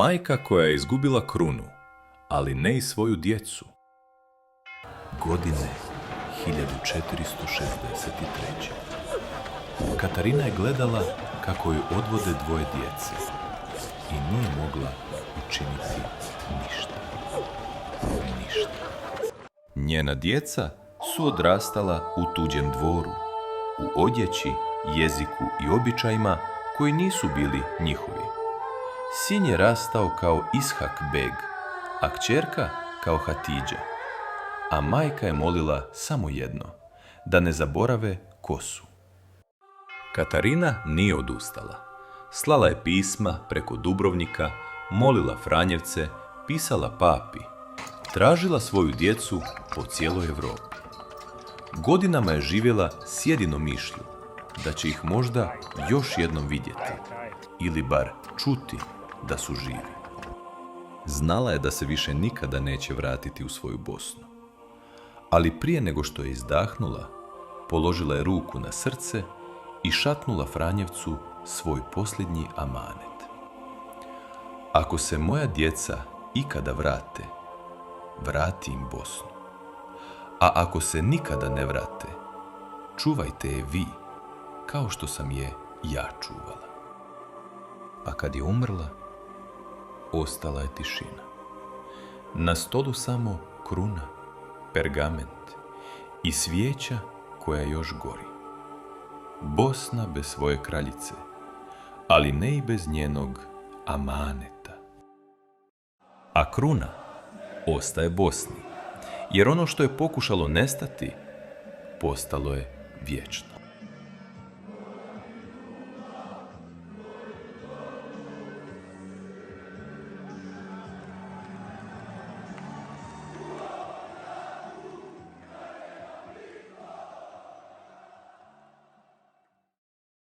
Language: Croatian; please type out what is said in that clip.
Majka koja je izgubila krunu, ali ne i svoju djecu. Godine 1463. Katarina je gledala kako ju odvode dvoje djece i nije mogla učiniti ništa. Njena djeca su odrastala u tuđem dvoru, u odjeći, jeziku i običajima koji nisu bili njihovi. Sin je rastao kao Ishak beg, a kćerka kao Hatidža, a majka je molila samo jedno, da ne zaborave kosu. Katarina nije odustala. Slala je pisma preko Dubrovnika, molila Franjevce, pisala papi, tražila svoju djecu po cijeloj Europi. Godinama je živjela s jedinom mišlju, da će ih možda još jednom vidjeti, ili bar čuti da su živi. Znala je da se više nikada neće vratiti u svoju Bosnu. Ali prije nego što je izdahnula, položila je ruku na srce i šapnula Franjevcu svoj posljednji amanet. Ako se moja djeca ikada vrate, vrati im Bosnu. A ako se nikada ne vrate, čuvajte je vi, kao što sam je ja čuvala. A kad je umrla, ostala je tišina. Na stolu samo kruna, pergament i svijeća koja još gori. Bosna bez svoje kraljice, ali ne i bez njenog amaneta. A kruna ostaje Bosni, jer ono što je pokušalo nestati, postalo je vječno.